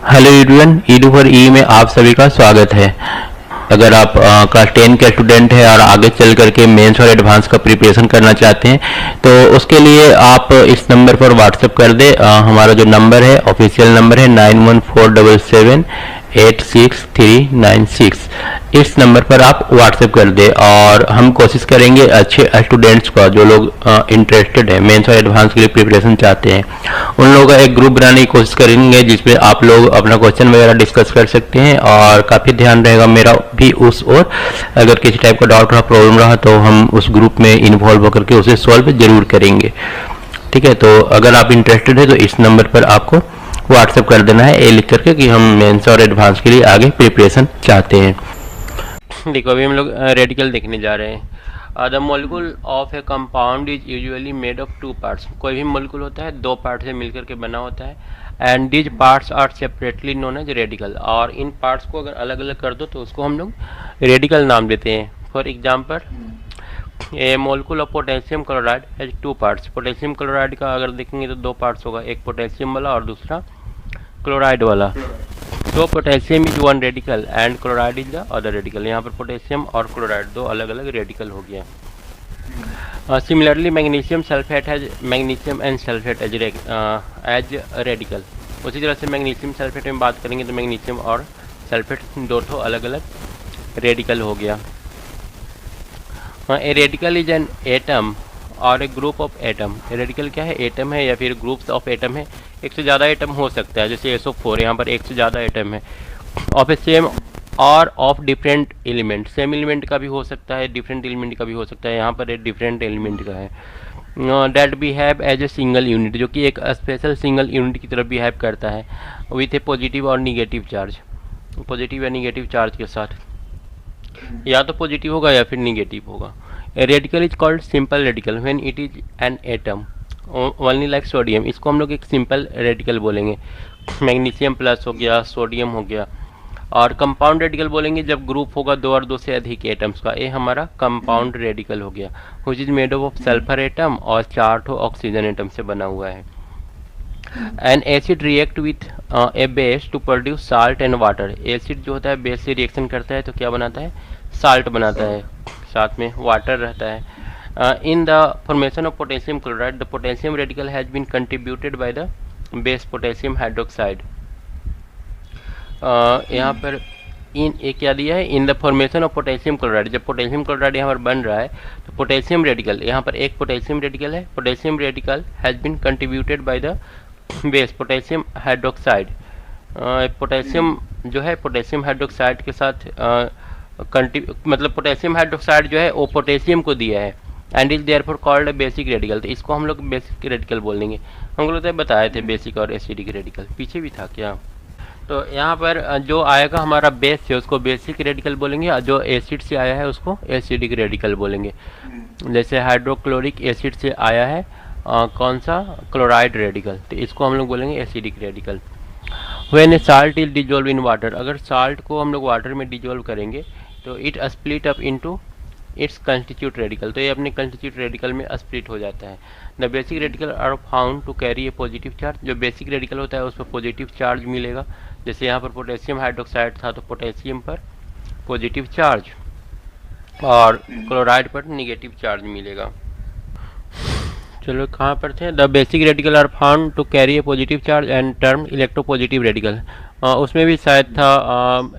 Hello everyone, Edu for ई में आप सभी का स्वागत है। अगर आप क्लास 10 के स्टूडेंट हैं और आगे चल करके मेंस और एडवांस का प्रिपरेशन करना चाहते हैं तो उसके लिए आप इस नंबर पर व्हाट्सएप कर दें। हमारा जो नंबर है ऑफिशियल नंबर है 9147786396। इस नंबर पर आप व्हाट्सएप कर दें और हम कोशिश करेंगे अच्छे स्टूडेंट्स का, जो लोग इंटरेस्टेड है मेंस और एडवांस के लिए प्रिपरेशन चाहते हैं, उन लोगों का एक ग्रुप बनाने की कोशिश करेंगे जिसमें आप लोग अपना क्वेश्चन वगैरह डिस्कस कर सकते हैं। और काफ़ी ध्यान रहेगा मेरा भी उस ओर, अगर किसी टाइप का डाउट रहा, प्रॉब्लम रहा तो हम उस ग्रुप में इन्वॉल्व होकर के उसे सॉल्व जरूर करेंगे। ठीक है, तो अगर आप इंटरेस्टेड है तो इस नंबर पर आपको व्हाट्सएप कर देना है ए लिख करके कि हम मेंस और एडवांस के लिए आगे प्रिपरेशन चाहते हैं। देखो अभी हम लोग रेडिकल देखने जा रहे हैं। The molecule of a compound is usually made of two parts. कोई भी मोलिकुल होता है दो पार्ट से मिलकर के बना होता है। And these parts are separately known as radical. और इन पार्ट्स को अगर अलग अलग कर दो तो उसको हम लोग रेडिकल नाम देते हैं। For example, A molecule of potassium chloride has two parts. Potassium chloride का अगर देखेंगे तो दो पार्ट्स होगा, एक पोटेशियम वाला और दूसरा क्लोराइड वाला। तो potassium is one radical and chloride is the other radical. यहाँ पर पोटेशियम और क्लोराइड दो अलग अलग रेडिकल हो गया। Similarly magnesium sulphate has magnesium and sulphate as radical. उसी तरह से मैग्नीशियम सल्फेट में बात करेंगे तो मैग्नीशियम और सल्फेट दो ठो अलग अलग रेडिकल हो गया। A radical is an atom और ए ग्रुप ऑफ एटम। रेडिकल क्या है? एटम है या फिर ग्रुप्स ऑफ एटम है। एक से ज़्यादा एटम हो सकता है, जैसे SO4 यहाँ पर एक से ज़्यादा एटम है। ऑफ ए सेम और of different element. Same element का भी हो सकता है, डिफरेंट एलिमेंट का भी हो सकता है। यहाँ पर एक डिफरेंट एलिमेंट का है। That behave as a single unit, जो कि एक स्पेशल सिंगल यूनिट की तरह बिहेव करता है विथ ए पॉजिटिव और निगेटिव चार्ज। पॉजिटिव या निगेटिव चार्ज के साथ, या तो पॉजिटिव होगा या फिर निगेटिव होगा। A radical is called simple radical when it is an atom only like sodium. इसको हम लोग एक सिंपल रेडिकल बोलेंगे। मैग्नीशियम प्लस हो गया, सोडियम हो गया। और कंपाउंड रेडिकल बोलेंगे जब ग्रुप होगा दो और दो से अधिक एटम्स का। ये हमारा कंपाउंड रेडिकल हो गया, which is made of sulphur atom और 4 ठो ऑक्सीजन एटम से बना हुआ है। An acid react with a base to produce salt and water. Acid जो होता है बेस से रिएक्शन करता है तो क्या बनाता है? साल्ट बनाता है, साथ में वाटर रहता है। In the formation of potassium chloride, the potassium radical has been contributed by the base potassium hydroxide. यहाँ पर इन एक क्या दिया है? In the formation of potassium chloride. जब पोटेशियम क्लोराइड यहाँ पर बन रहा है तो पोटेशियम रेडिकल, यहाँ पर एक पोटेशियम रेडिकल है। Potassium radical has been contributed by the base potassium hydroxide. Potassium जो है पोटेशियम हाइड्रोक्साइड के साथ मतलब पोटेशियम हाइड्रोक्साइड जो है वो पोटेशियम को दिया है and is therefore called basic radical. तो इसको हम लोग बेसिक रेडिकल बोल देंगे। हम लोग तो बताए थे बेसिक और एसिडिक रेडिकल, पीछे भी था क्या। तो यहाँ पर जो आएगा हमारा बेस से उसको बेसिक रेडिकल बोलेंगे और जो एसिड से आया है उसको एसिडिक रेडिकल बोलेंगे। जैसे हाइड्रोक्लोरिक एसिड से आया है कौन सा? क्लोराइड रेडिकल, तो इसको हम लोग बोलेंगे acidic radical. When A salt is dissolve in water, अगर साल्ट को हम लोग वाटर में डिजोल्व करेंगे तो it split up into its constitute radical. तो ये अपने कंस्टिट्यूट रेडिकल में स्प्लिट हो जाता है। The basic radical are found to carry a positive charge. जो बेसिक रेडिकल होता है उस पर पॉजिटिव चार्ज मिलेगा। जैसे यहाँ पर पोटेशियम हाइड्रोक्साइड था तो पोटेशियम पर पॉजिटिव चार्ज और क्लोराइड पर निगेटिव चार्ज मिलेगा। चलो कहाँ पर थे? The basic radical are found to carry a positive charge and term electropositive radical. उसमें भी शायद था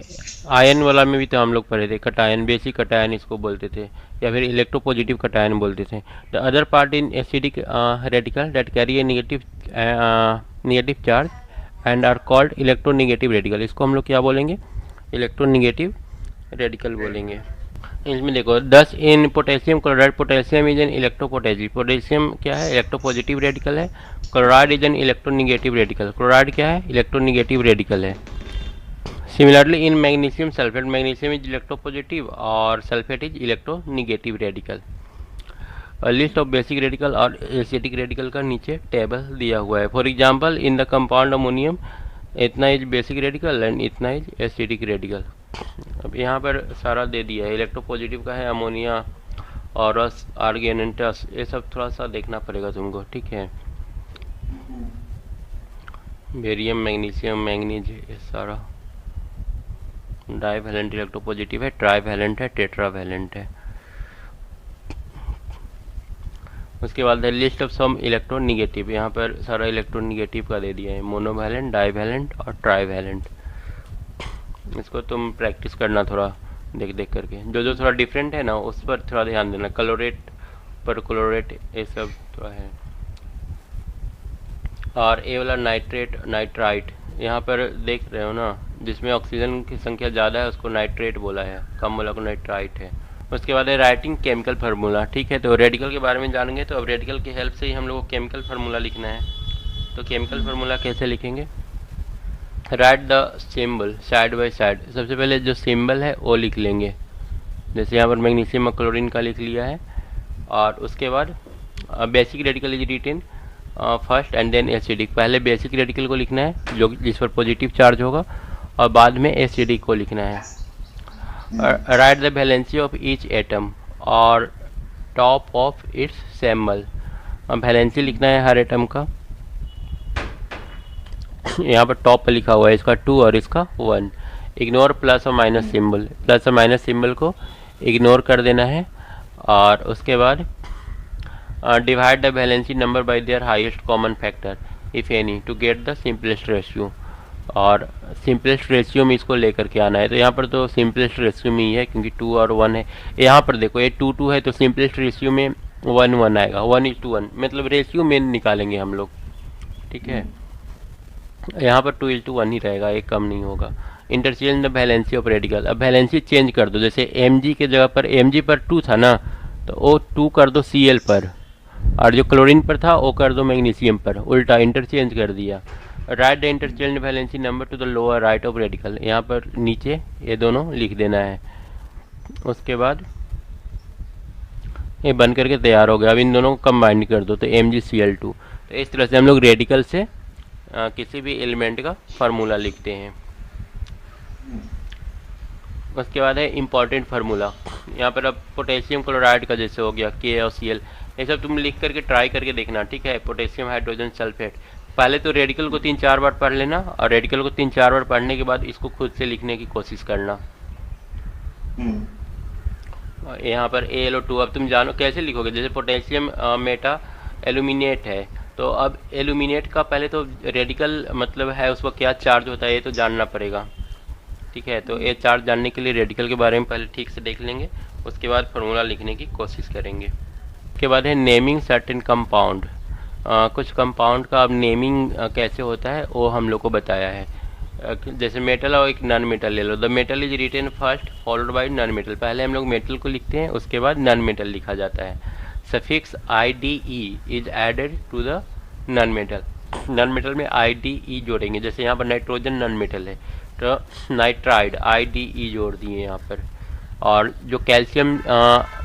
आयन वाला में भी तो हम लोग पढ़े थे, कटायन, बेसिक कटायन इसको बोलते थे या फिर इलेक्ट्रोपॉजिटिव कटायन बोलते थे। The other part in acidic radical that carry a negative charge and are called electronegative radical. इसको हम लोग क्या बोलेंगे? इलेक्ट्रोनिगेटिव रेडिकल बोलेंगे। इसमें देखो 10 in potassium chloride. Potassium is an electropositive. Potassium क्या है? इलेक्ट्रोपॉजिटिव रेडिकल है। Chloride is an electronegative radical. Chloride क्या है? इलेक्ट्रोनिगेटिव रेडिकल है। Similarly in magnesium sulphate, magnesium is electropositive और sulphate is electronegative radical. List of basic radical और acidic radical का नीचे टेबल दिया हुआ है। For example in the compound ammonium इतना इज बेसिक रेडिकल एंड इतना इज एसिडिक रेडिकल। अब यहाँ पर सारा दे दिया है। इलेक्ट्रोपॉजिटिव का है अमोनिया, ऑरस, आर्गेनेटस, ये सब थोड़ा सा देखना पड़ेगा तुमको, ठीक है। बेरियम, मैग्नीशियम, मैंगनीज, ये सारा डाईवैलेंट इलेक्ट्रोपॉजिटिव है, ट्राईवैलेंट है, टेट्रावैलेंट है। उसके बाद है list of some electron negative, यहाँ पर सारा इलेक्ट्रॉन निगेटिव का दे दिया है, मोनोवैलेंट, डाईवैलेंट और ट्राईवैलेंट। इसको तुम प्रैक्टिस करना थोड़ा देख देख करके, जो जो थोड़ा डिफरेंट है ना उस पर थोड़ा ध्यान देना, क्लोरेट पर क्लोरेट ये सब थोड़ा है। और ये वाला नाइट्रेट, नाइट्राइट, यहाँ पर देख रहे हो ना, जिसमें ऑक्सीजन की संख्या ज़्यादा है उसको नाइट्रेट बोला है, कम वाला को नाइट्राइट है। उसके बाद है राइटिंग केमिकल फार्मूला। ठीक है, तो रेडिकल के बारे में जानेंगे, तो अब रेडिकल की हेल्प से ही हम लोग को केमिकल फार्मूला लिखना है। तो केमिकल फार्मूला कैसे लिखेंगे? Right the symbol side by side. सबसे पहले जो सिंबल है वो लिख लेंगे, जैसे यहाँ पर मैग्नीशियम और क्लोरीन का लिख लिया है। और उसके बाद basic radical is written first and then acidic. पहले बेसिक रेडिकल को लिखना है जो जिस पर पॉजिटिव चार्ज होगा, और बाद में एसिडिक को लिखना है। Write the valency of each atom और top of its symbol. Valency लिखना है हर एटम का, यहाँ पर टॉप पर लिखा हुआ है इसका 2 और इसका 1। इग्नोर प्लस और माइनस सिंबल, प्लस और माइनस सिंबल को इग्नोर कर देना है। और उसके बाद divide the valency number by their highest common factor if any to get the simplest ratio. और सिंपलेस्ट रेशियो में इसको लेकर के आना है। तो यहाँ पर तो सिंपलेस्ट रेशियो में ही है क्योंकि 2 और 1 है। यहाँ पर देखो ये 2 2 है तो सिंपलेस्ट रेशियो में 1 1 आएगा, 1:1, मतलब रेशियो में निकालेंगे हम लोग। ठीक है, यहाँ पर 2:1 ही रहेगा, एक कम नहीं होगा। Interchange the valency of radical. अब वैलेंसी चेंज कर दो, जैसे Mg के जगह पर Mg पर 2 था ना, तो वो 2 कर दो Cl पर, और जो क्लोरीन पर था वो कर दो मैग्नीशियम पर, उल्टा इंटरचेंज कर दिया। Right the interchange valency number two the lower right of radical. यहाँ पर नीचे ये दोनों लिख देना है। उसके बाद ये बन करके तैयार हो गया। अब इन दोनों को कंबाइन कर दो तो MgCl2। तो इस तरह से हम लोग रेडिकल से किसी भी एलिमेंट का फार्मूला लिखते हैं। उसके बाद है इम्पॉर्टेंट फार्मूला। यहाँ पर अब पोटेशियम क्लोराइड का जैसे हो गया K और Cl, ये सब तुम लिख करके ट्राई करके देखना। ठीक है, पोटेशियम हाइड्रोजन सल्फेट। पहले तो रेडिकल को 3-4 बार पढ़ लेना, और रेडिकल को 3-4 बार पढ़ने के बाद इसको खुद से लिखने की कोशिश करना। यहाँ पर AlO2 अब तुम जानो कैसे लिखोगे, जैसे पोटेशियम मेटा एल्यूमिनेट है, तो अब एल्यूमिनेट का पहले तो रेडिकल मतलब है उसको क्या चार्ज होता है ये तो जानना पड़ेगा। ठीक है, तो ये चार्ज जानने के लिए रेडिकल के बारे में पहले ठीक से देख लेंगे, उसके बाद फार्मूला लिखने की कोशिश करेंगे। उसके बाद है नेमिंग सर्टेन कंपाउंड। कुछ कंपाउंड का अब नेमिंग कैसे होता है वो हम लोग को बताया है। जैसे मेटल और एक नॉन मेटल ले लो। The metal is written first followed by non metal. पहले हम लोग मेटल को लिखते हैं, उसके बाद नॉन मेटल लिखा जाता है। Suffix IDE is added to the non metal. Non metal में IDE जोड़ेंगे, जैसे यहाँ पर नाइट्रोजन नॉन मेटल है तो नाइट्राइड IDE जोड़ दिए यहाँ पर। और जो कैल्शियम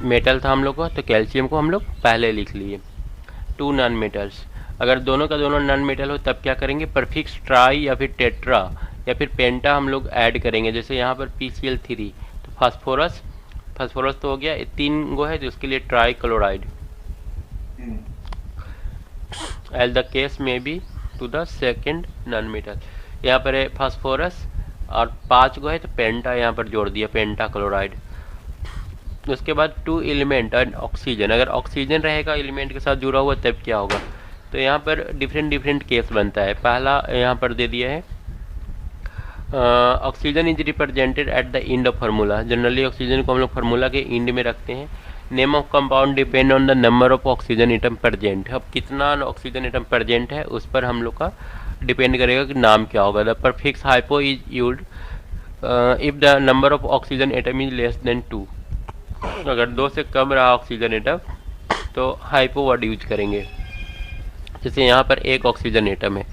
मेटल था हम लोग का, तो कैल्शियम को हम लोग पहले लिख लिए। 2 नॉन मेटल्स, अगर दोनों का दोनों नॉन मेटल हो तब क्या करेंगे, परफिक्स ट्राई या फिर टेट्रा या फिर पेंटा हम लोग ऐड करेंगे। जैसे यहाँ पर PCl3, तो फास्फोरस, फास्फोरस तो हो गया, 3 गो है तो उसके लिए trichloride. As the case may be to the second non metal. यहाँ पर है फास्फोरस और 5 गो है तो पेंटा यहाँ पर जोड़ दिया, पेंटा क्लोराइड। उसके बाद 2 एलिमेंट एंड ऑक्सीजन। अगर ऑक्सीजन रहेगा एलिमेंट के साथ जुड़ा हुआ तब क्या होगा, तो यहाँ पर डिफरेंट केस बनता है। पहला यहाँ पर दे दिया है oxygen is represented at the end of formula. Generally oxygen को हम लोग फार्मूला के एंड में रखते हैं। Name of compound depend on the number of oxygen atom present. अब कितना ऑक्सीजन एटम प्रेजेंट है उस पर हम लोग का डिपेंड करेगा कि नाम क्या होगा। The prefix hypo is used if the number of oxygen atom is less then 2। अगर 2 से कम रहा ऑक्सीजन एटम तो हाइपो वर्ड यूज करेंगे। जैसे यहाँ पर 1 ऑक्सीजन एटम है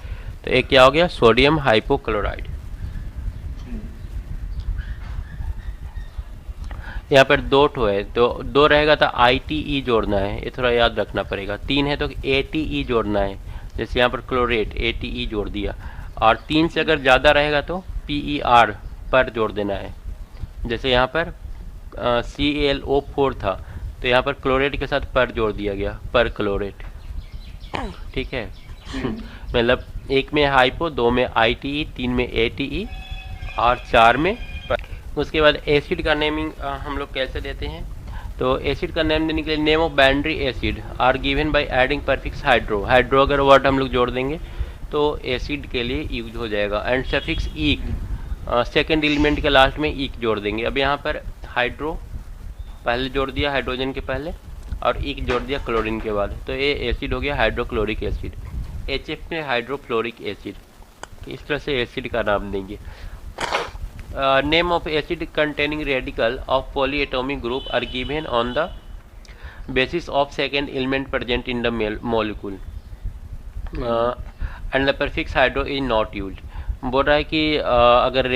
तो एक क्या हो गया, सोडियम हाइपोक्लोराइड। यहाँ पर 2 ठो है तो 2 रहेगा तो ITE जोड़ना है, ये थोड़ा याद रखना पड़ेगा। 3 है तो ATE जोड़ना है, जैसे यहाँ पर क्लोरेट ATE जोड़ दिया। और 3 से अगर ज़्यादा रहेगा तो PER पर जोड़ देना है। जैसे यहाँ पर CaLO4 था तो यहाँ पर क्लोरेट के साथ पर जोड़ दिया गया, पर क्लोरेट। ठीक है, मतलब एक में हाइपो, 2 में ITE, 3 में ATE और 4 में। उसके बाद एसिड का नेमिंग हम लोग कैसे देते हैं, तो एसिड का नेम देने के लिए name of binary acid are given by adding prefix hydro. Hydro अगर वर्ड हम लोग जोड़ देंगे तो एसिड के लिए यूज हो जाएगा। एंड सफिक्स ईक, सेकेंड एलिमेंट के लास्ट में ईक जोड़ देंगे। अब यहाँ पर हाइड्रो पहले जोड़ दिया हाइड्रोजन के पहले, और ईक जोड़ दिया क्लोरीन के बाद, तो ये एसिड हो गया हाइड्रोक्लोरिक एसिड। HF में हाइड्रोफ्लोरिक एसिड, इस तरह से एसिड का नाम देंगे। Name of acid containing radical of polyatomic group are given on the basis of second element present in the molecule and the prefix hydro is not used. बोल रहा है कि अगर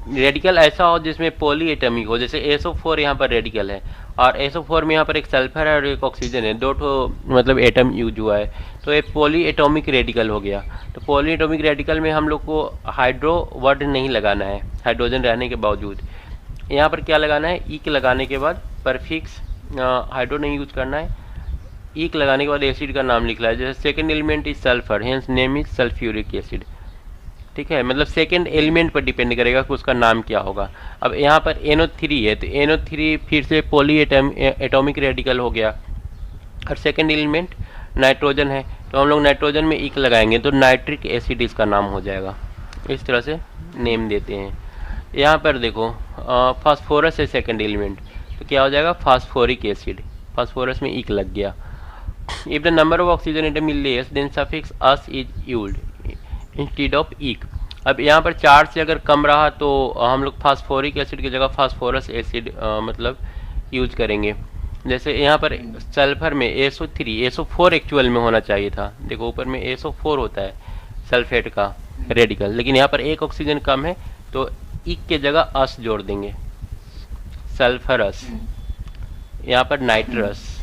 रेडिकल ऐसा हो जिसमें पॉलीएटॉमिक हो, जैसे SO4 यहाँ पर रेडिकल है और SO4 में यहाँ पर एक सल्फर है और एक ऑक्सीजन है, दो ठो मतलब एटम यूज हुआ है, तो एक पॉलीएटॉमिक रेडिकल हो गया। तो पॉलीएटॉमिक रेडिकल में हम लोग को हाइड्रो वर्ड नहीं लगाना है हाइड्रोजन रहने के बावजूद। यहाँ पर क्या लगाना है, ईक लगाने के बाद परफिक्स, हाइड्रो नहीं यूज करना है, ईक लगाने के बाद एसिड का नाम लिखना है। जैसे second element is sulphur, hence name is sulphuric acid. ठीक है, मतलब सेकेंड एलिमेंट पर डिपेंड करेगा कि उसका नाम क्या होगा। अब यहाँ पर NO3 है तो NO3 फिर से एटॉमिक रेडिकल हो गया, और सेकेंड एलिमेंट नाइट्रोजन है तो हम लोग नाइट्रोजन में ईक लगाएंगे तो नाइट्रिक एसिड इसका नाम हो जाएगा। इस तरह से नेम देते हैं। यहाँ पर देखो फास्फोरस है सेकेंड एलिमेंट, तो क्या हो जाएगा फास्फोरिक एसिड, फास्फोरस में ईक लग गया। If the number of oxygen atom is less than suffix ous is used instead of ic. अब यहाँ पर 4 से अगर कम रहा तो हम लोग फास्फोरिक एसिड की जगह फास्फोरस एसिड मतलब यूज करेंगे। जैसे यहाँ पर सल्फर में SO4 एक्चुअल में होना चाहिए था, देखो ऊपर में SO4 होता है सल्फेट का रेडिकल, लेकिन यहाँ पर एक ऑक्सीजन कम है तो ईक के जगह अस जोड़ देंगे, सल्फरस, यहाँ पर नाइट्रस,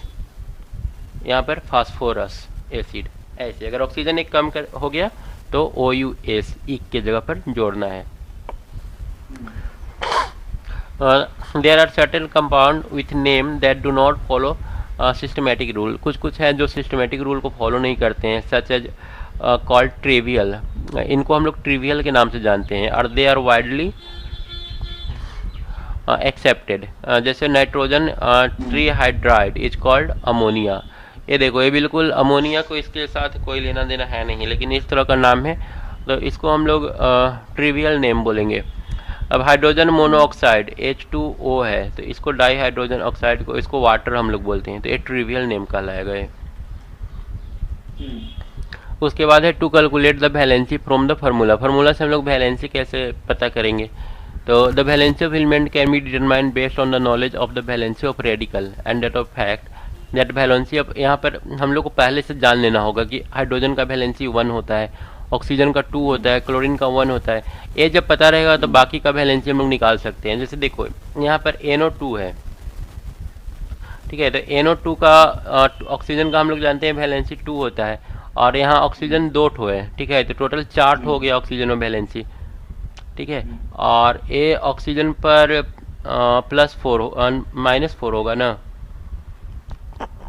यहाँ पर फास्फोरस एसिड। ऐसे अगर ऑक्सीजन एक कम हो गया तो OUS ईक के जगह पर जोड़ना है। There are certain compound with name that do not follow systematic rule. कुछ है जो सिस्टमेटिक रूल को फॉलो नहीं करते हैं, सच एज कॉल्ड ट्रिवियल, इनको हम लोग ट्रिवियल के नाम से जानते हैं। और दे आर वाइडली एक्सेप्टेड, जैसे नाइट्रोजन ट्रीहाइड्राइड इज कॉल्ड अमोनिया। ये देखो ये बिल्कुल अमोनिया को इसके साथ कोई लेना देना है नहीं, लेकिन इस तरह का नाम है तो इसको हम लोग ट्रिवियल नेम बोलेंगे। अब हाइड्रोजन मोनोऑक्साइड H2O है तो इसको डाई हाइड्रोजन ऑक्साइड को, इसको वाटर हम लोग बोलते हैं, तो ये ट्रिवियल नेम कहलाएगा ये। उसके बाद है to calculate the valency from the formula. Formula से हम लोग वैलेंसी कैसे पता करेंगे, तो the valency of element can be determined based on the knowledge of the valency of radical and that of fact that valency. अब यहाँ पर हम लोग को पहले से जान लेना होगा कि हाइड्रोजन का वैलेंसी 1 होता है, ऑक्सीजन का 2 होता है, क्लोरीन का 1 होता है। ये जब पता रहेगा तो बाकी का वैलेंसी हम लोग निकाल सकते हैं। जैसे देखो यहाँ पर NO2 है, ठीक है, तो NO2 का ऑक्सीजन का हम लोग जानते हैं वैलेंसी 2 होता है, और यहाँ ऑक्सीजन 2 ठो है, ठीक है, तो टोटल 4 हो गया ऑक्सीजन में वैलेंसी, ठीक है। और ये ऑक्सीजन पर -4 होगा ना,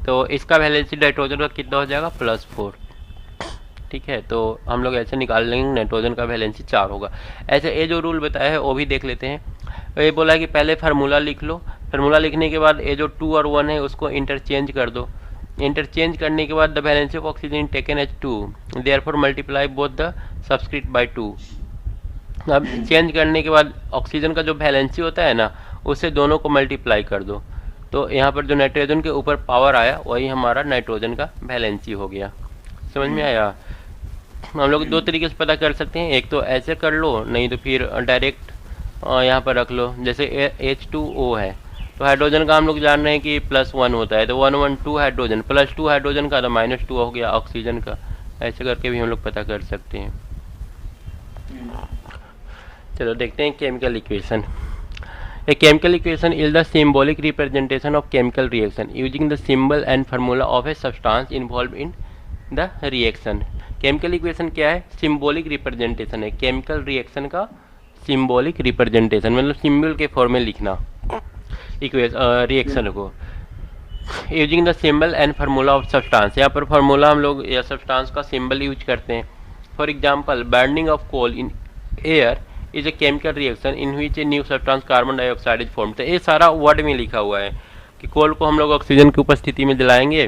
तो इसका वैलेंसी नाइट्रोजन का कितना हो जाएगा +4, ठीक है। तो हम लोग ऐसे निकाल लेंगे, नाइट्रोजन का वैलेंसी 4 होगा। ऐसे ये जो रूल बताया है वो भी देख लेते हैं। तो ये बोला है कि पहले फार्मूला लिख लो, फार्मूला लिखने के बाद ये जो 2 और 1 है उसको इंटरचेंज कर दो। इंटरचेंज करने के बाद the valency of oxygen taken as 2, therefore multiply both the subscript by 2। अब चेंज करने के बाद ऑक्सीजन का जो वैलेंसी होता है ना उससे दोनों को मल्टीप्लाई कर दो, तो यहाँ पर जो नाइट्रोजन के ऊपर पावर आया वही हमारा नाइट्रोजन का वैलेंसी हो गया। समझ में आया? हम लोग 2 तरीके से पता कर सकते हैं, एक तो ऐसे कर लो, नहीं तो फिर डायरेक्ट यहाँ पर रख लो। जैसे H2O है तो हाइड्रोजन का हम लोग जान रहे हैं कि +1 होता है, तो 1 1 2 हाइड्रोजन, +2 हाइड्रोजन का तो -2 हो गया ऑक्सीजन का। ऐसे करके भी हम लोग पता कर सकते हैं। चलो देखते हैं chemical equation. A chemical equation is the symbolic representation of chemical reaction using the symbol and formula of a substance involved in the reaction. Chemical equation क्या है? Symbolic representation है। chemical reaction का symbolic representation मतलब symbol के form में लिखना reaction को। Using the symbol and formula of substance, यहाँ पर फार्मूला हम लोग या सब्सटेंस का सिंबल यूज करते हैं। For example burning of coal in air is a chemical reaction in which a new substance carbon dioxide is form. तो ये सारा वर्ड में लिखा हुआ है कि कोल को हम लोग ऑक्सीजन की उपस्थिति में जलाएंगे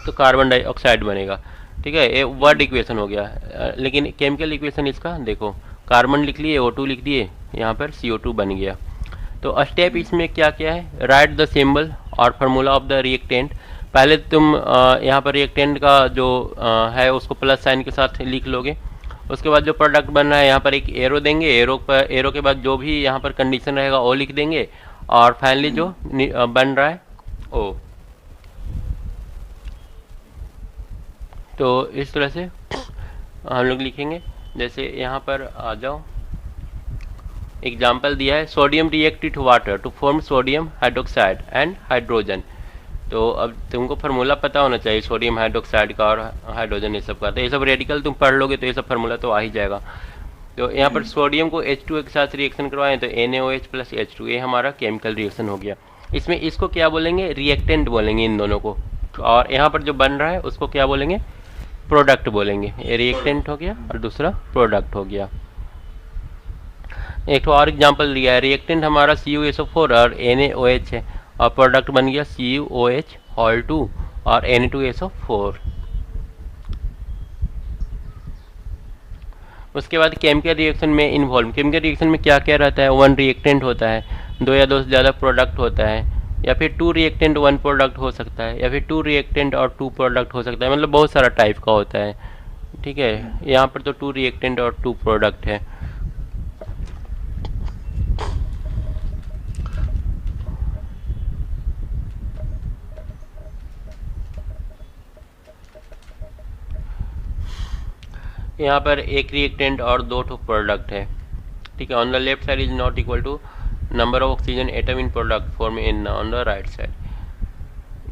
तो कार्बन डाइऑक्साइड बनेगा। ठीक है, ये वर्ड इक्वेशन हो गया। लेकिन केमिकल इक्वेशन इसका देखो, कार्बन लिख लिए, O2 लिख दिए, यहाँ पर CO2 बन गया। तो स्टेप इसमें क्या क्या है, राइट द सिंबल और फार्मूला ऑफ द रिएक्टेंट। पहले तुम यहाँ पर रिएक्टेंट का जो है उसको प्लस साइन के साथ लिख लोगे। उसके बाद जो प्रोडक्ट बन रहा है यहाँ पर एक एरो देंगे, एरो के बाद जो भी यहाँ पर कंडीशन रहेगा वो लिख देंगे, और फाइनली जो बन रहा है ओ। तो इस तरह से हम लोग लिखेंगे। जैसे यहाँ पर आ जाओ, एग्जाम्पल दिया है, sodium react with water to form sodium hydroxide and hydrogen. तो अब तुमको फार्मूला पता होना चाहिए सोडियम हाइड्रोक्साइड का और हाइड्रोजन ये सब का। तो ये सब रेडिकल तुम पढ़ लोगे तो ये सब फार्मूला तो आ ही जाएगा। तो यहाँ पर सोडियम को H2 के साथ रिएक्शन करवाएं तो NaOH प्लस H2, ये हमारा केमिकल रिएक्शन हो गया। इसमें इसको क्या बोलेंगे, रिएक्टेंट बोलेंगे इन दोनों को। और यहाँ पर जो बन रहा है उसको क्या बोलेंगे, प्रोडक्ट बोलेंगे। ये रिएक्टेंट हो गया और दूसरा प्रोडक्ट हो गया। एक और एग्जांपल दिया है, रिएक्टेंट हमारा CuSO4 और NaOH है, और प्रोडक्ट बन गया CuOH Hol 2 और Na2SO4। उसके बाद केमिकल रिएक्शन में इन्वॉल्व, केमिकल रिएक्शन में क्या क्या रहता है, 1 रिएक्टेंट होता है, 2 या 2 से ज़्यादा प्रोडक्ट होता है, या फिर 2 रिएक्टेंट 1 प्रोडक्ट हो सकता है, या फिर 2 रिएक्टेंट और 2 प्रोडक्ट हो सकता है। मतलब बहुत सारा टाइप का होता है। ठीक है, यहाँ पर तो 2 रिएक्टेंट और 2 प्रोडक्ट है। यहाँ पर एक रिएक्टेंट और 2 प्रोडक्ट है। ठीक है, on the left side is not equal to number of oxygen atom in product form in on the right side.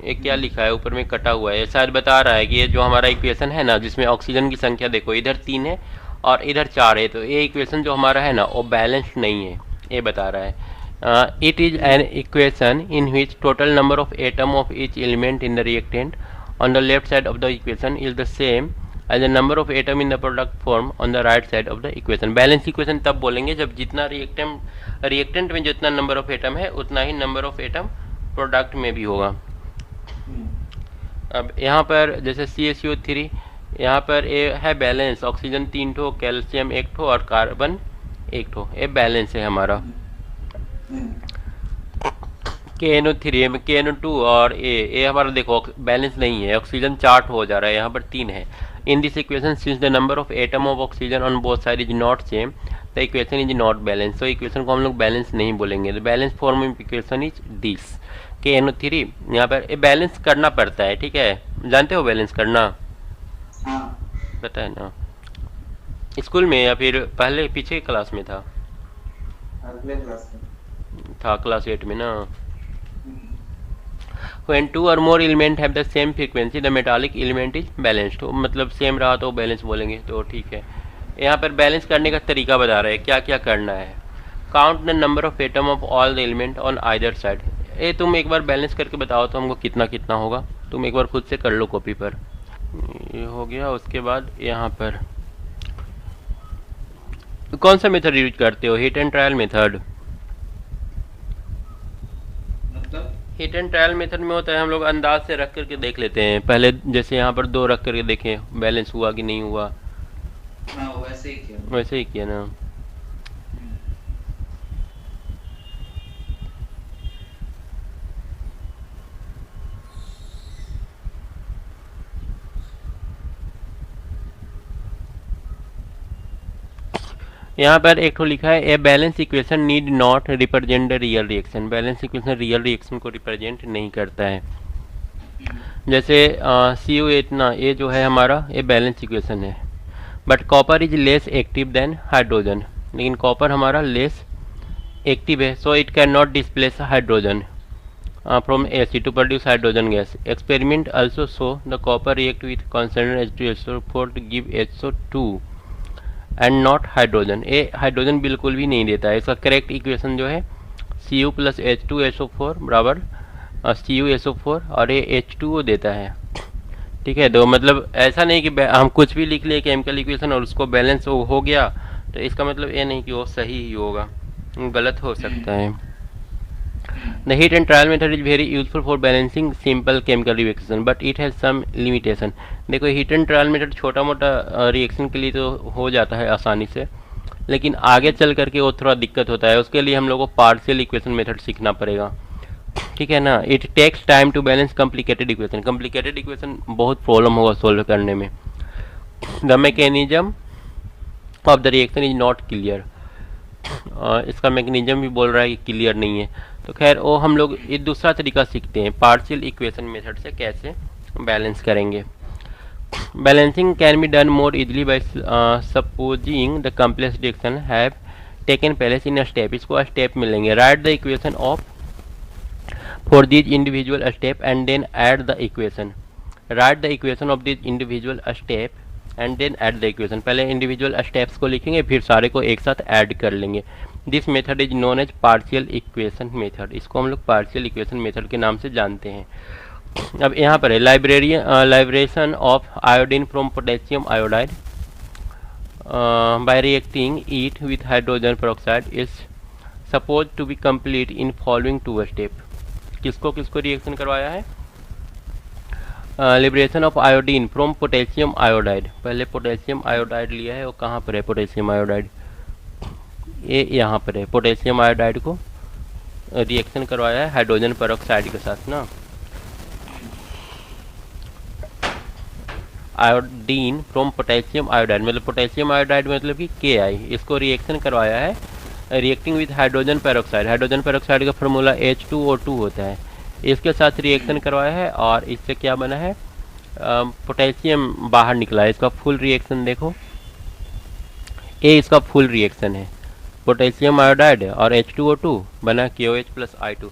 ये क्या लिखा है, ऊपर में कटा हुआ है, शायद बता रहा है कि ये जो हमारा इक्वेशन है ना, जिसमें ऑक्सीजन की संख्या देखो इधर 3 है और इधर 4 है, तो ये इक्वेशन जो हमारा है ना वो बैलेंस्ड नहीं है, ये बता रहा है। It is an equation in which total number of atom of each element in the reactant on the left side of the equation is the same as the number of atom in the product form on the right side of the equation. Balance equation तब बोलेंगे जब जितना reactant में जितना number of atom है उतना ही number of atom product में भी होगा। अब यहाँ पर जैसे CaCO3, यहाँ पर ये है बैलेंस, ऑक्सीजन 3 ठो, कैल्शियम 1 ठो और कार्बन 1 ठो, ये बैलेंस है हमारा। KNO3 में KNO2 और ये हमारा देखो बैलेंस नहीं है, ऑक्सीजन 4 ठो हो जा रहा है, यहाँ पर 3 है। In this equation since the number of atom of oxygen on both side is not same the equation is not balance. तो इक्वेशन को हम लोग बैलेंस नहीं बोलेंगे। The balance form of equation is this KNO3। यहाँ पर ये balance करना पड़ता है। ठीक है, जानते हो बैलेंस करना? हाँ। पता है ना, स्कूल में या फिर पहले पीछे क्लास में था? अगले क्लास में था, क्लास 8 में ना। When 2 or more element have the same frequency, the metallic element is balanced। तो मतलब सेम रहा तो बैलेंस बोलेंगे, तो ठीक है। यहाँ पर बैलेंस करने का तरीका बता रहे हैं, क्या क्या करना है। Count the number of atom of all the element on either side. ये तुम एक बार बैलेंस करके बताओ तो हमको कितना कितना होगा, तुम एक बार खुद से कर लो कॉपी पर। ये हो गया। उसके बाद यहाँ पर कौन सा मेथड यूज करते हो, hit and trial method? Hit and trial method में होता है हम लोग अंदाज से रख करके देख लेते हैं। पहले जैसे यहाँ पर 2 रख करके देखें बैलेंस हुआ कि नहीं हुआ। हाँ, वैसे ही किया ना। यहाँ पर एक तो लिखा है a balance equation need not represent the real reaction. Balance equation real reaction को रिप्रेजेंट नहीं करता है। जैसे CU8 ना, ये जो है हमारा ये बैलेंस इक्वेशन है, but copper is less active than hydrogen. लेकिन कॉपर हमारा लेस एक्टिव है, so it can not displace hydrogen from Ac to produce hydrogen gas. Experiment also show the copper react with concentrated H2SO4 to give HO2 and not hydrogen. ये hydrogen बिल्कुल भी नहीं देता है। इसका correct equation जो है Cu प्लस H2SO4 बराबर CuSO4 और ये H2O देता है। ठीक है, तो मतलब ऐसा नहीं कि हम कुछ भी लिख लिए केमिकल इक्वेशन और उसको बैलेंस हो गया, तो इसका मतलब ये नहीं कि वो सही ही होगा, गलत हो सकता है। The heat and trial method is very useful for balancing simple chemical reaction, but it has some limitation. देखो हीट एंड ट्रायल मेथड छोटा मोटा रिएक्शन के लिए तो हो जाता है आसानी से, लेकिन आगे चल करके वो थोड़ा दिक्कत होता है, उसके लिए हम लोग को पार्शियल इक्वेशन मेथड सीखना पड़ेगा। ठीक है ना, it takes time to balance complicated equation. Complicated equation बहुत प्रॉब्लम होगा सोल्व करने में। The mechanism of the reaction is not clear. इसका मैकेनिज्म भी बोल रहा है कि क्लियर नहीं है। तो खैर वो हम लोग एक दूसरा तरीका सीखते हैं, पार्शियल इक्वेशन मेथड से कैसे बैलेंस करेंगे। Balancing can be done more easily by supposing the complex reaction have taken place in a step. इसको स्टेप मिलेंगे। Write the equation of for this individual step and then add the equation. Write the equation of this individual step and then add the equation. पहले individual steps को लिखेंगे, फिर सारे को एक साथ ऐड कर लेंगे। This method is known as partial equation method. इसको हम लोग पार्शियल इक्वेशन मेथड के नाम से जानते हैं। अब यहाँ पर है liberation of iodine from potassium iodide by reacting it with hydrogen peroxide is suppose to be complete in following two step. किसको किसको रिएक्शन करवाया है? Liberation of iodine from potassium iodide. पहले पोटेशियम आयोडाइड लिया है, वो कहाँ पर है पोटेशियम आयोडाइड? ये यहाँ पर है। पोटेशियम आयोडाइड को रिएक्शन करवाया है हाइड्रोजन पेरोक्साइड के साथ ना। आयोडीन फ्रॉम पोटेशियम आयोडाइड मतलब पोटेशियम आयोडाइड मतलब कि Ki। इसको रिएक्शन करवाया है reacting with hydrogen peroxide. Hydrogen peroxide का फार्मूला H2O2 होता है। इसके साथ रिएक्शन करवाया है और इससे क्या बना है? पोटेशियम बाहर निकला है। इसका फुल रिएक्शन देखो, ये इसका फुल रिएक्शन है। पोटेशियम आयोडाइड और H2O2 बना KOH प्लस I2।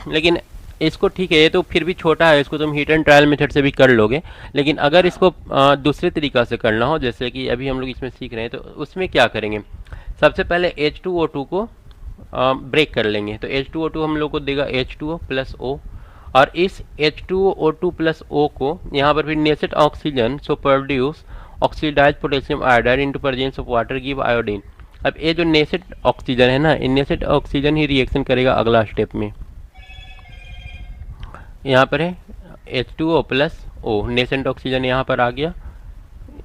लेकिन इसको ठीक है, ये तो फिर भी छोटा है, इसको तुम हीट एंड ट्रायल मेथड से भी कर लोगे। लेकिन अगर इसको दूसरे तरीका से करना हो, जैसे कि अभी हम लोग इसमें सीख रहे हैं, तो उसमें क्या करेंगे? सबसे पहले H2O2 को ब्रेक कर लेंगे। तो H2O2 हम लोग को देगा H2O प्लस O, और इस H2O2 प्लस O को यहाँ पर फिर nascent oxygen so produce oxidise potassium iodide into presence of water give iodine. अब ये जो नेसेट ऑक्सीजन है ना, ये नेसेट ऑक्सीजन ही रिएक्शन करेगा अगला स्टेप में। यहाँ पर है H2O plus O, nascent oxygen यहाँ पर आ गया।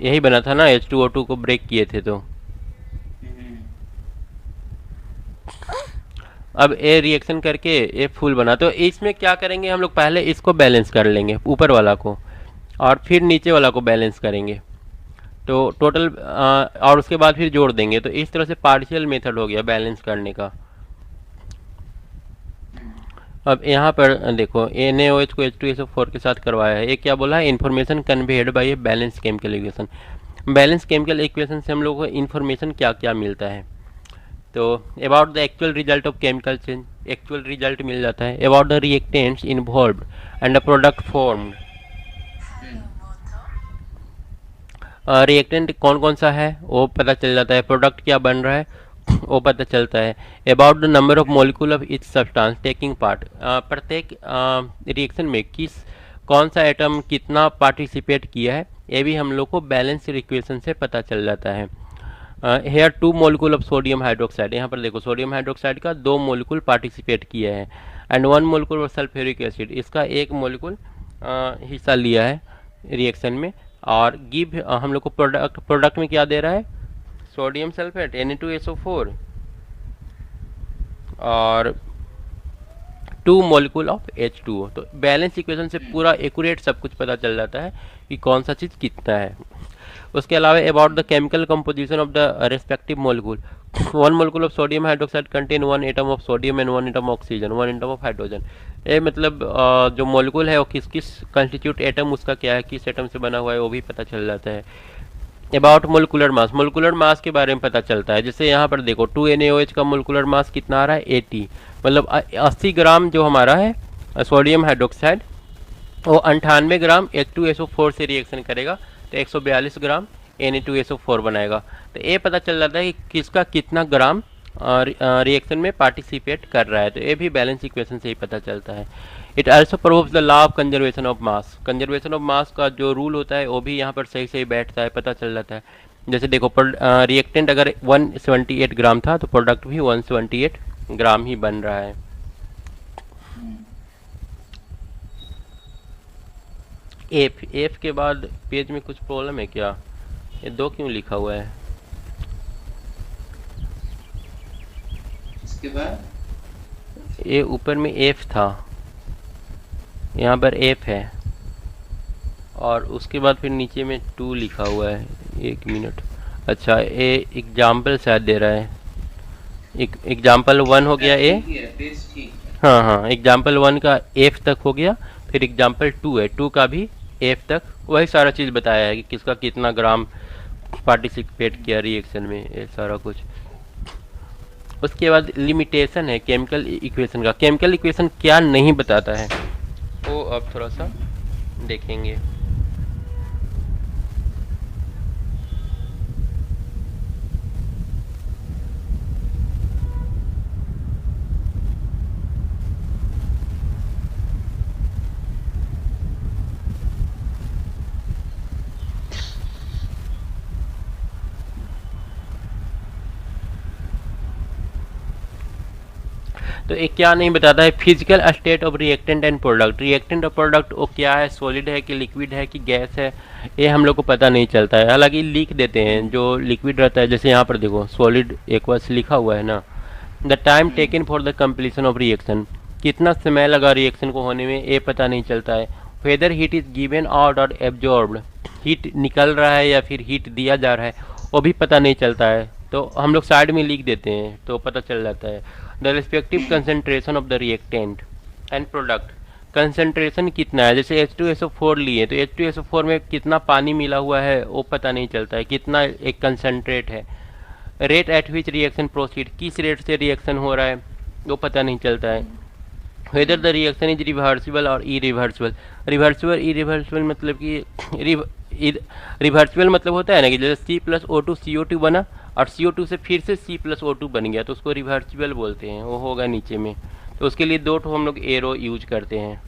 यही बना था ना, H2O2 को ब्रेक किए थे। तो अब ए रिएक्शन करके ये फुल बना। तो इसमें क्या करेंगे हम लोग? पहले इसको बैलेंस कर लेंगे, ऊपर वाला को, और फिर नीचे वाला को बैलेंस करेंगे। तो टोटल और उसके बाद फिर जोड़ देंगे। तो इस तरह से पार्शियल मेथड हो गया बैलेंस करने का। अब यहाँ पर देखो NaOH को H2SO4 के साथ करवाया है। ये क्या बोला है? Information conveyed bye a balance chemical equation. Balance chemical equation से हम लोगों को इन्फॉर्मेशन क्या क्या मिलता है? तो about the actual result of chemical change, actual result मिल जाता है। About the reactants involved and the product formed. Reactant कौन कौन सा है वो पता चल जाता है। प्रोडक्ट क्या बन रहा है वो पता चलता है। About the number of molecule of each substance taking part. प्रत्येक रिएक्शन में कौन सा एटम कितना पार्टिसिपेट किया है, ये भी हम लोग को बैलेंस इक्वेशन से पता चल जाता है। Here 2 molecule of sodium hydroxide. यहाँ पर देखो सोडियम हाइड्रोक्साइड का 2 मॉलिक्यूल पार्टिसिपेट किया है। And 1 molecule of sulphuric acid, इसका 1 मॉलिक्यूल हिस्सा लिया है रिएक्शन में। और गिव हम लोग को प्रोडक्ट में क्या दे रहा है? सोडियम सल्फेट Na2SO4 और 2 मॉलिक्यूल ऑफ H2O। तो बैलेंस इक्वेशन से पूरा एक्यूरेट सब कुछ पता चल जाता है कि कौन सा चीज़ कितना है। उसके अलावा about the chemical composition of the respective molecule. 1 molecule of sodium hydroxide contain 1 atom of sodium and 1 atom oxygen, 1 atom of hydrogen. ये मतलब जो मॉलिक्यूल है वो किस किस कंस्टिट्यूट एटम उसका क्या है, किस एटम से बना हुआ है, वो भी पता चल जाता है। About molecular mass, molecular mass के बारे में पता चलता है। जैसे यहाँ पर देखो 2NaOH का मोलिकुलर मास कितना आ रहा है? 80, मतलब 80 ग्राम जो हमारा है सोडियम हाइड्रोक्साइड, वो 98 ग्राम H2SO4 से रिएक्शन करेगा तो 142 ग्राम Na2SO4 बनाएगा। तो ये पता चल जाता है कि किसका कितना ग्राम रिएक्शन में पार्टिसिपेट कर रहा है। तो ये भी बैलेंस इक्वेशन से ही पता चलता है। It also proves the law of conservation of mass. Conservation of mass का जो रूल होता है वो भी यहाँ पर सही सही बैठता है, पता चल जाता है। जैसे देखो रिएक्टेंट अगर 178 ग्राम था तो प्रोडक्ट भी 178 ग्राम ही बन रहा है। एफ के बाद पेज में कुछ प्रॉब्लम है क्या? ये 2 क्यों लिखा हुआ है? इसके बाद ये ऊपर में एफ था, यहाँ पर एफ है, और उसके बाद फिर नीचे में 2 लिखा हुआ है। 1 मिनट, अच्छा ये एग्जाम्पल शायद दे रहा है। एग्जाम्पल 1 हो गया ए, हाँ हाँ, एग्जाम्पल 1 का एफ तक हो गया, फिर एग्जाम्पल 2 है, 2 का भी एफ तक, वही सारा चीज़ बताया है कि किसका कितना ग्राम पार्टिसिपेट किया रिएक्शन में, ये सारा कुछ। उसके बाद लिमिटेशन है केमिकल इक्वेशन का। केमिकल इक्वेशन क्या नहीं बताता है वो अब थोड़ा सा देखेंगे। तो एक क्या नहीं बताता है, physical state of reactant and product. Reactant और प्रोडक्ट वो क्या है, सॉलिड है कि लिक्विड है कि गैस है, ये हम लोग को पता नहीं चलता है। हालांकि लिख देते हैं जो लिक्विड रहता है, जैसे यहाँ पर देखो सॉलिड एक बार लिखा हुआ है ना। The time taken for the completion of reaction, कितना समय लगा रिएक्शन को होने में ये पता नहीं चलता है। Whether heat is given out और एब्जॉर्ब्ड, हीट निकल रहा है या फिर हीट दिया जा रहा है वो भी पता नहीं चलता है, तो हम लोग साइड में लिख देते हैं तो पता चल जाता है। The respective concentration of the reactant and product, concentration कितना है, जैसे H2SO4 लिए तो H2SO4 में कितना पानी मिला हुआ है वो पता नहीं चलता है, कितना एक कंसंट्रेट है। Rate at which reaction proceed, किस रेट से रिएक्शन हो रहा है वो पता नहीं चलता है। Whether the reaction is reversible और इरिवर्सिबल, रिवर्सिबल इरिवर्सिबल मतलब कि रिवर्सिबल मतलब होता है ना कि जैसे C+O2 CO2 बना और CO2 से फिर से C+O2 बन गया तो उसको रिवर्सिबल बोलते हैं, वो होगा नीचे में। तो उसके लिए 2 हम लोग एरो यूज करते हैं,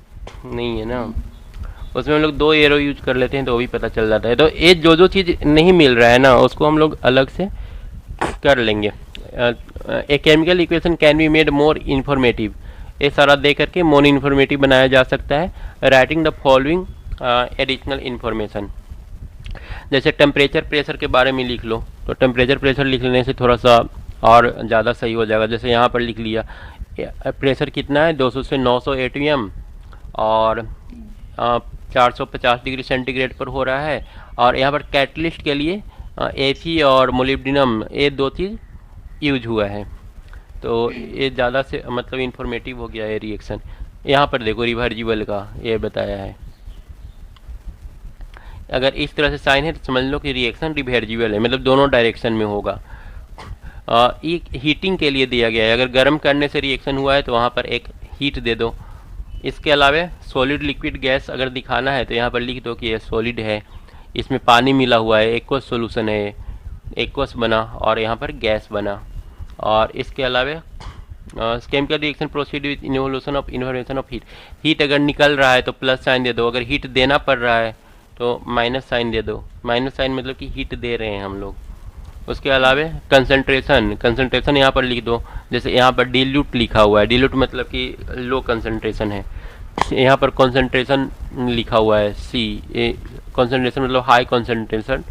नहीं है ना, उसमें हम लोग 2 एरो यूज कर लेते हैं तो वो भी पता चल जाता है। तो ये जो चीज़ नहीं मिल रहा है ना उसको हम लोग अलग से कर लेंगे। A chemical equation can be made more informative, ये सारा दे करके मोर इन्फॉर्मेटिव बनाया जा सकता है। Writing the following additional information, जैसे टेम्परेचर प्रेशर के बारे में लिख लो, तो टेम्परेचर प्रेशर लिखने से थोड़ा सा और ज़्यादा सही हो जाएगा। जैसे यहाँ पर लिख लिया प्रेशर कितना है 200 से 900 ATM और 450 डिग्री सेंटीग्रेड पर हो रहा है, और यहाँ पर कैटलिस्ट के लिए Fe और मोलिब्डेनम ये 2 चीज़ यूज हुआ है, तो ये ज़्यादा से मतलब इंफॉर्मेटिव हो गया है रिएक्शन। यहाँ पर देखो रिवर्सिबल का ये बताया है, अगर इस तरह से साइन है तो समझ लो कि रिएक्शन रिवर्सिबल है, मतलब दोनों डायरेक्शन में होगा। एक हीटिंग के लिए दिया गया है, अगर गर्म करने से रिएक्शन हुआ है तो वहाँ पर एक हीट दे दो। इसके अलावा सॉलिड लिक्विड गैस अगर दिखाना है तो यहाँ पर लिख दो कि ये सॉलिड है, इसमें पानी मिला हुआ है, एक्वस सॉल्यूशन है, एक्वस बना और यहाँ पर गैस बना। और इसके अलावा chemical reaction proceed with involution of information of heat, heat अगर निकल रहा है तो प्लस साइन दे दो, अगर हीट देना पड़ रहा है तो माइनस साइन दे दो। माइनस साइन मतलब कि हीट दे रहे हैं हम लोग। उसके अलावा कंसंट्रेशन, कंसंट्रेशन यहाँ पर लिख दो, जैसे यहाँ पर डिल्यूट लिखा हुआ है, डिल्यूट मतलब कि लो कंसंट्रेशन है, यहाँ पर कंसंट्रेशन लिखा हुआ है C, ये कंसंट्रेशन मतलब हाई कंसंट्रेशन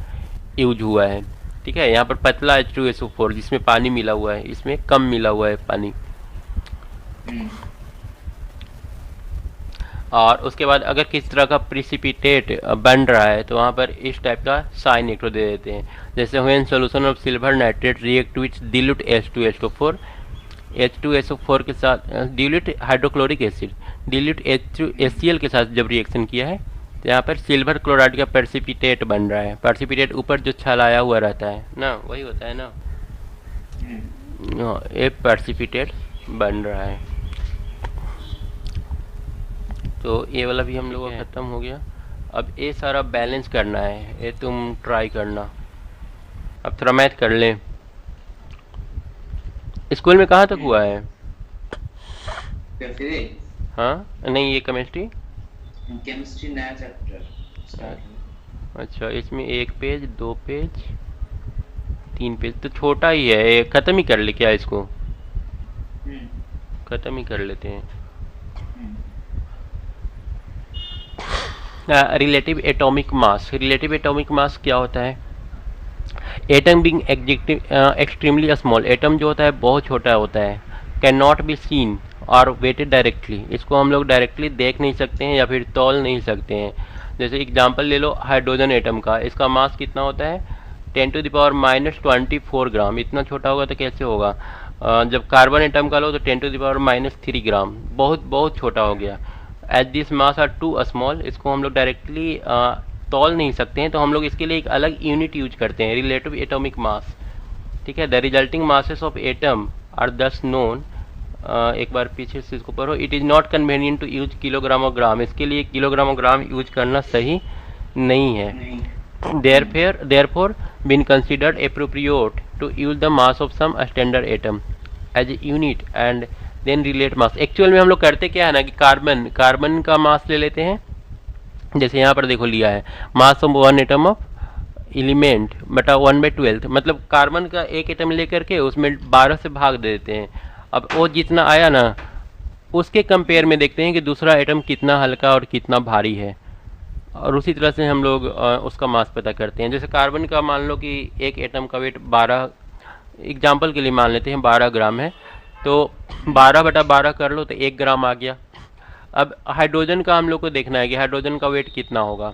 यूज हुआ है, ठीक है। यहाँ पर पतला H2SO4 जिसमें पानी मिला हुआ है, इसमें कम मिला हुआ है पानी। और उसके बाद अगर किस तरह का प्रिसिपिटेट बन रहा है तो वहाँ पर इस टाइप का साइन एक दे देते हैं, जैसे when solution of silver nitrate react with dilute H2SO4, H2SO4 के साथ dilute hydrochloric acid, dilute HCl के साथ जब रिएक्शन किया है तो यहाँ पर सिल्वर क्लोराइड का प्रेसिपिटेट बन रहा है। प्रेसिपिटेट ऊपर जो छलाया हुआ रहता है ना, वही होता है ना, ये प्रेसिपिटेट बन रहा है। तो ये वाला भी हम लोगों का ख़त्म हो गया। अब ये सारा बैलेंस करना है, ये तुम ट्राई करना। अब थोड़ा मैथ कर लें। स्कूल में कहाँ तक हुआ है? हाँ नहीं, ये केमिस्ट्री। केमिस्ट्री नया चैप्टर स्टार्ट। अच्छा, इसमें 1 पेज 2 पेज 3 पेज तो छोटा ही है, ये ख़त्म ही कर ले क्या इसको? ख़त्म ही कर लेते हैं। Relative atomic mass. Relative atomic mass क्या होता है? Atom being extremely small, atom जो होता है बहुत छोटा होता है। कैन नॉट बी सीन और वेटेड डायरेक्टली, इसको हम लोग डायरेक्टली देख नहीं सकते हैं या फिर तौल नहीं सकते हैं। जैसे एग्जांपल ले लो हाइड्रोजन एटम का, इसका मास कितना होता है? 10⁻24 ग्राम। इतना छोटा होगा तो कैसे होगा? जब कार्बन एटम का लो तो 10⁻³ ग्राम, बहुत बहुत छोटा हो गया। As this mass are too small, इसको हम लोग डायरेक्टली तौल नहीं सकते हैं, तो हम लोग इसके लिए एक अलग यूनिट यूज करते हैं, रिलेटिव एटॉमिक मास। ठीक है, the resulting masses of atom are thus known. एक बार पीछे से इसको पढ़ो। It is not convenient to use kilogram और ग्राम, इसके लिए किलोग्राम और ग्राम यूज करना सही नहीं है। Therefore, been considered appropriate to use the mass of some standard atom as a unit and then relate mass। Actual में हम लोग करते क्या है ना कि कार्बन का मास ले लेते हैं, जैसे यहाँ पर देखो लिया है mass of 1 atom of element बटा 1/12, मतलब कार्बन का एक एटम लेकर के उसमें 12 से भाग दे देते हैं। अब वो जितना आया ना उसके कंपेयर में देखते हैं कि दूसरा एटम कितना हल्का और कितना भारी है, और उसी तरह से हम लोग उसका मास पता करते हैं। जैसे कार्बन का मान लो कि एक एटम का वेट 12, एग्जाम्पल के लिए मान लेते हैं 12 ग्राम है, तो 12/12 कर लो तो 1 ग्राम आ गया। अब हाइड्रोजन का हम लोग को देखना है कि हाइड्रोजन का वेट कितना होगा,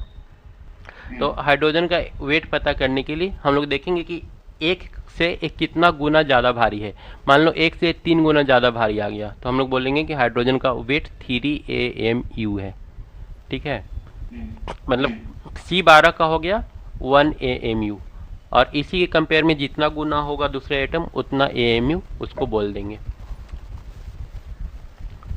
तो हाइड्रोजन का वेट पता करने के लिए हम लोग देखेंगे कि एक से एक कितना गुना ज़्यादा भारी है। मान लो 1 से 3 गुना ज़्यादा भारी आ गया, तो हम लोग बोलेंगे कि हाइड्रोजन का वेट 3 AMU है। ठीक है, मतलब C12 का हो गया 1 AMU, और इसी के कंपेयर में जितना गुना होगा दूसरे एटम उतना AMU उसको बोल देंगे।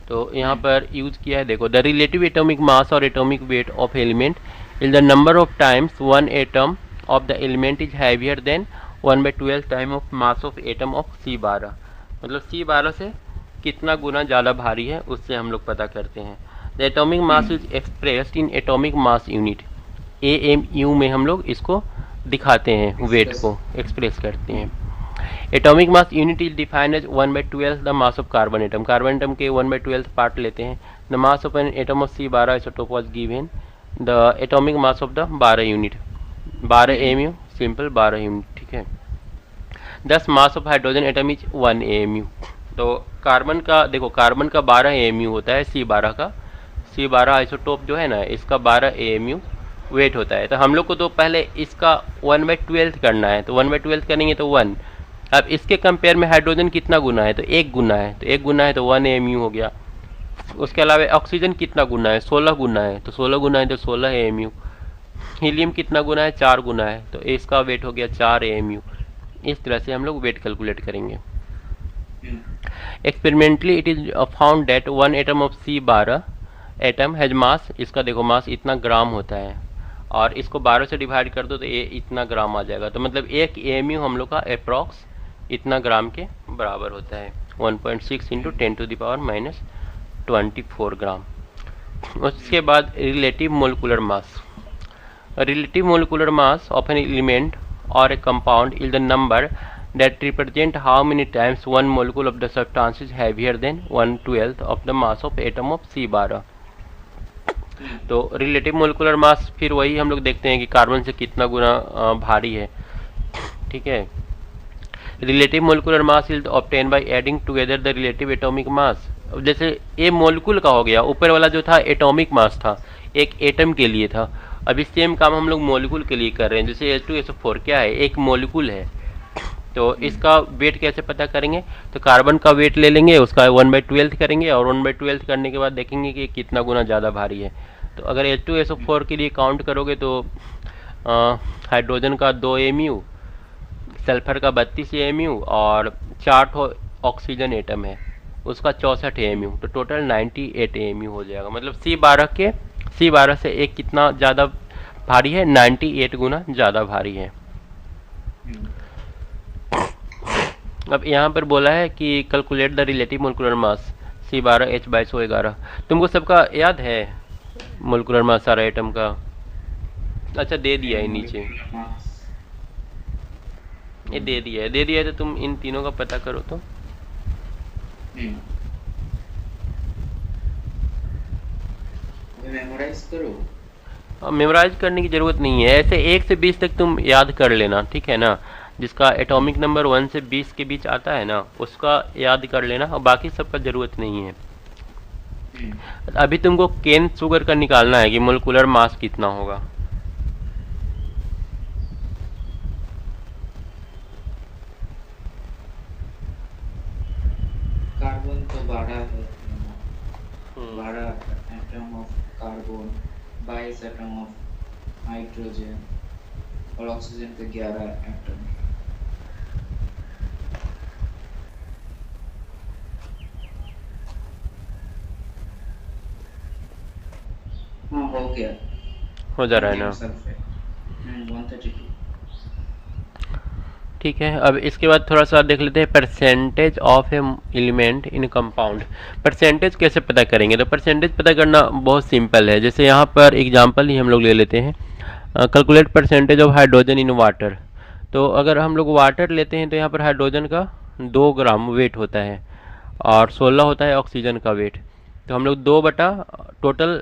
तो यहाँ पर यूज किया है, देखो द रिलेटिव एटॉमिक मास और atomic weight of element is the number of times one atom of the element is heavier than 1/12 time of mass of atom of C12। मतलब C12 से कितना गुना ज़्यादा भारी है उससे हम लोग पता करते हैं। The atomic mass is expressed in atomic mass unit, AMU में हम लोग इसको दिखाते हैं, वेट को एक्सप्रेस करते हैं। Atomic mass unit is defined as 1/12 the mass of carbon atom, carbon atom के 1/12 पार्ट लेते हैं। The mass of an atom of C12 isotope was given the atomic mass of the 12 unit, 12 AMU, simple 12 unit. ठीक है, 10 mass of hydrogen atom is 1 AMU। तो carbon का देखो, carbon का 12 AMU होता है, C12 का, C12 आइसोटोप जो है ना इसका 12 AMU वेट होता है। तो हम लोग को तो पहले इसका 1/12 करना है, तो 1/12 करेंगे तो 1। अब इसके कंपेयर में हाइड्रोजन कितना गुना है, तो 1 गुना है, तो 1 गुना है तो 1 AMU हो गया। उसके अलावा ऑक्सीजन कितना गुना है, 16 गुना है, तो 16 गुना है तो 16 AMU। हीलियम कितना गुना है, 4 गुना है, तो इसका वेट हो गया 4 AMU। इस तरह से हम लोग वेट कैलकुलेट करेंगे। Experimentally it is found that 1 atom of C12 atom has मास, इसका देखो मास इतना ग्राम होता है, और इसको 12 से डिवाइड कर दो तो ये इतना ग्राम आ जाएगा। तो मतलब 1 AMU हम लोग का अप्रॉक्स इतना ग्राम के बराबर होता है, 1.6 × 10⁻24 ग्राम। उसके बाद relative molecular mass. Relative molecular mass of an element और a compound is the number that represent how many times one molecule of the substance is heavier than 1/12 of the mass of atom of C12। तो relative molecular मास फिर वही हम लोग देखते हैं कि carbon से कितना गुना भारी है। ठीक है, relative molecular mass is obtain by adding together the relative atomic mass. जैसे ये मोलिकुल का हो गया, ऊपर वाला जो था एटॉमिक मास था, एक एटम के लिए था। अभी सेम काम हम लोग मोलिकुल के लिए कर रहे हैं। जैसे H2SO4 क्या है, एक मोलिकुल है, तो इसका वेट कैसे पता करेंगे, तो कार्बन का वेट ले लेंगे, उसका 1/12 करेंगे, और 1/12 करने के बाद देखेंगे कि कितना गुना ज़्यादा भारी है। तो अगर H2SO4 के लिए काउंट करोगे तो हाइड्रोजन का 2 AMU, सल्फर का 32 AMU, और 4 ऑक्सीजन एटम है उसका 64 AMU, तो टोटल 98 AMU हो जाएगा। मतलब C12 से एक कितना ज़्यादा भारी है, 98 गुना ज़्यादा भारी है। अब यहाँ पर बोला है कि calculate the relative molecular mass C12H22O11। तुमको सबका याद है मोलिकुलर मास सारा एटम का? अच्छा दे दिया है नीचे, मोलिकुलर मास। ये दे दिया है तो तुम इन तीनों का पता करो तो। मेमोराइज करो। अब मेमोराइज करने की ज़रूरत नहीं है, ऐसे 1 से 20 तक तुम याद कर लेना, ठीक है ना। जिसका एटॉमिक नंबर 1 से 20 के बीच आता है ना, उसका याद कर लेना, और बाकी सबका ज़रूरत नहीं है। अभी तुमको केन शुगर का निकालना है कि मोलिकुलर मास कितना होगा। कार्बन तो 12 है, 12 atom of carbon, 22 atom of hydrogen, और ऑक्सीजन के 11 एटम। हाँ हो गया। हो जा रहा है अमोनियम ना? सल्फेट 132। ठीक है, अब इसके बाद थोड़ा सा देख लेते हैं percentage of A element in compound. Percentage कैसे पता करेंगे? तो परसेंटेज पता करना बहुत सिंपल है। जैसे यहाँ पर एग्जांपल ही हम लोग ले लेते हैं, calculate percentage of hydrogen in water. तो अगर हम लोग वाटर लेते हैं तो यहाँ पर हाइड्रोजन का 2 ग्राम वेट होता है और 16 होता है ऑक्सीजन का वेट। तो हम लोग 2 बटा टोटल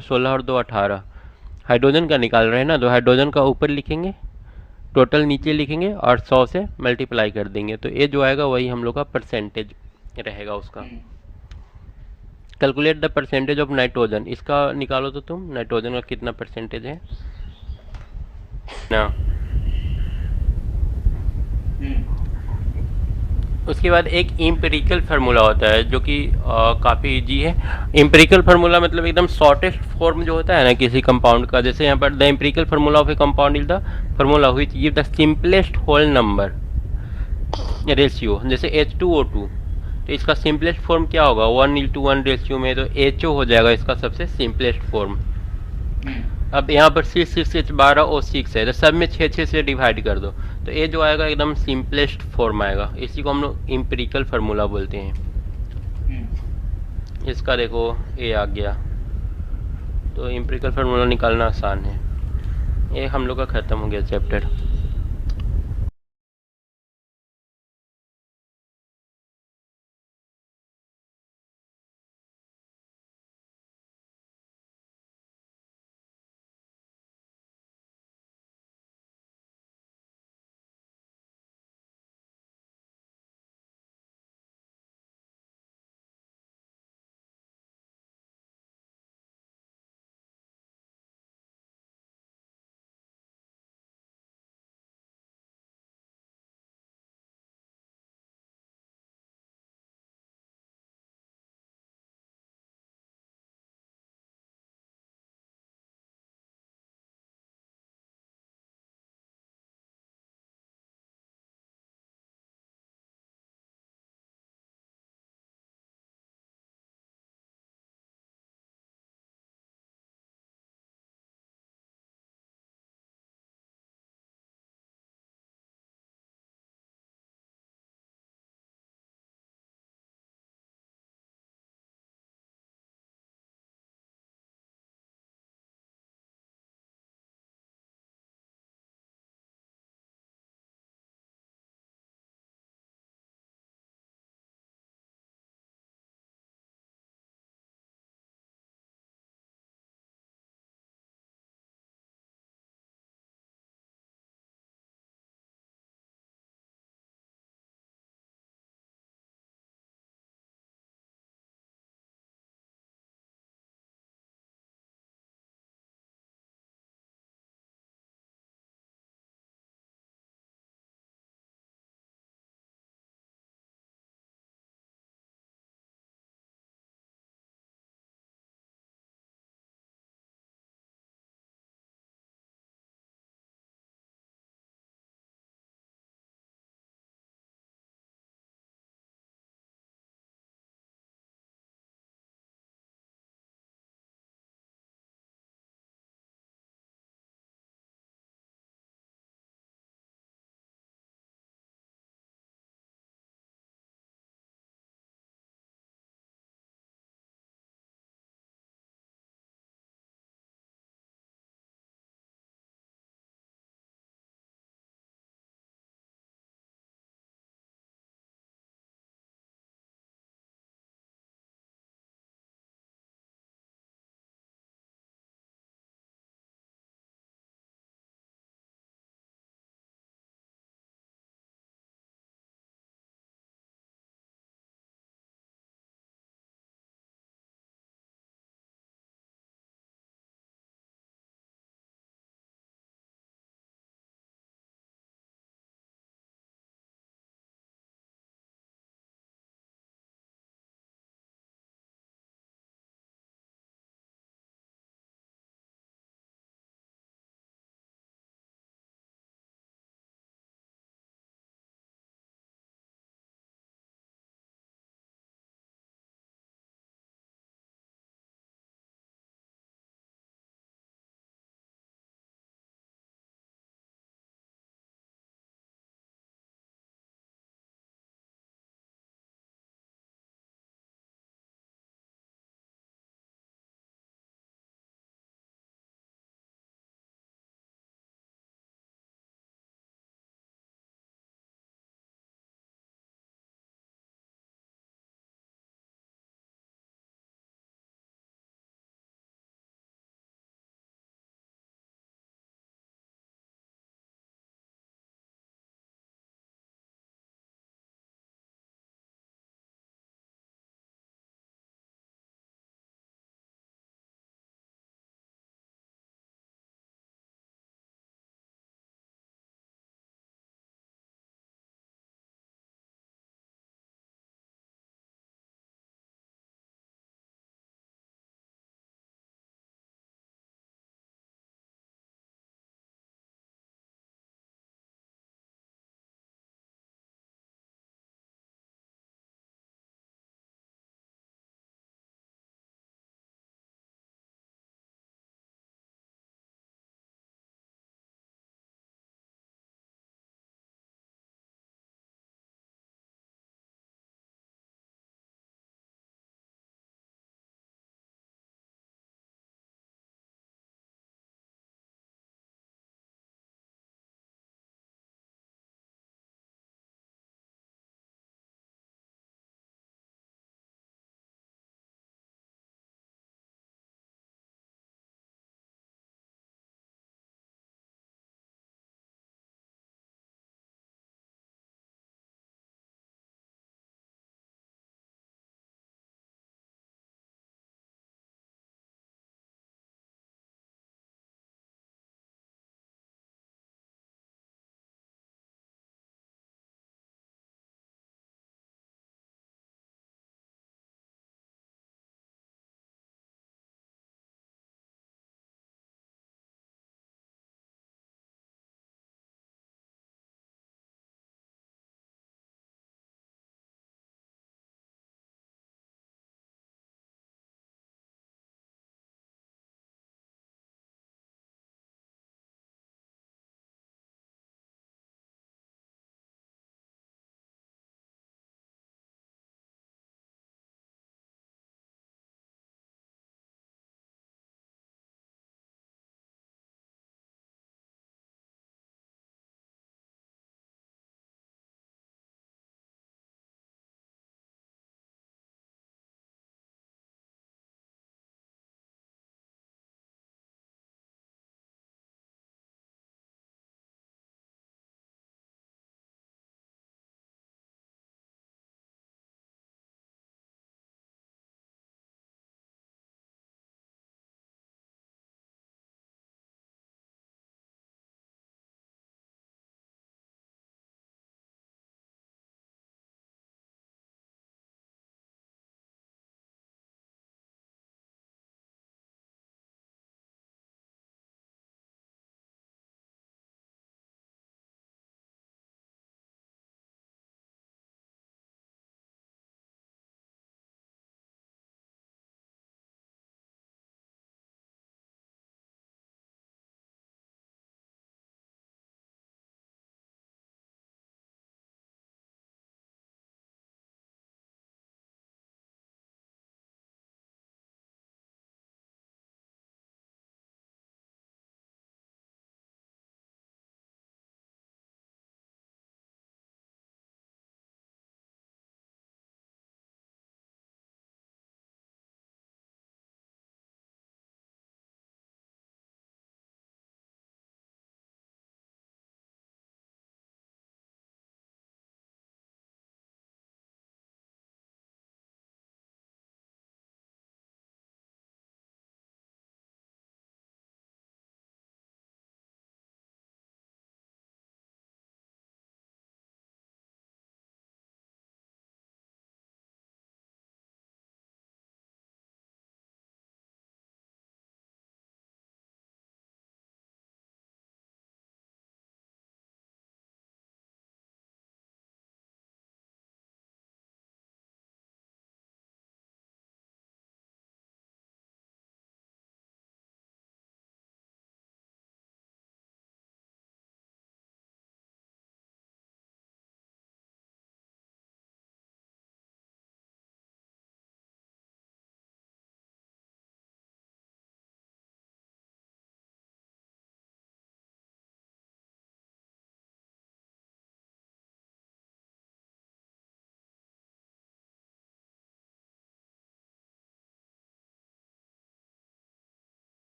16 और 2 18 हाइड्रोजन का निकाल रहे हैं ना, तो हाइड्रोजन का ऊपर लिखेंगे, टोटल नीचे लिखेंगे और 100 से मल्टीप्लाई कर देंगे, तो ये जो आएगा वही हम लोग का परसेंटेज रहेगा उसका। Calculate the percentage of nitrogen, इसका निकालो तो तुम, नाइट्रोजन का कितना परसेंटेज है ना। उसके बाद एक इम्पेरिकल फार्मूला होता है जो कि काफ़ी इजी है। इम्पेरिकल फार्मूला मतलब एकदम शॉर्टेस्ट फॉर्म जो होता है ना किसी कंपाउंड का, जैसे यहाँ पर the empirical formula of a compound is the formula which give the simplest whole number ratio. जैसे H2O2, तो इसका सिंपलेस्ट फॉर्म क्या होगा? 1:1 रेशियो में, तो HO हो जाएगा इसका सबसे सिंपलेस्ट फॉर्म। अब यहाँ पर C6H12O6 है, तो सब में 6 से डिवाइड कर दो, तो ये जो आएगा एकदम सिंपलेस्ट फॉर्म आएगा। इसी को हम लोग इम्पेरिकल फार्मूला बोलते हैं। इसका देखो ये आ गया, तो इम्पेरिकल फार्मूला निकालना आसान है। ये हम लोग का ख़त्म हो गया चैप्टर।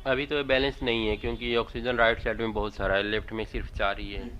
अभी तो ये बैलेंस नहीं है क्योंकि ऑक्सीजन राइट साइड में बहुत सारा है, लेफ्ट में सिर्फ 4 ही है।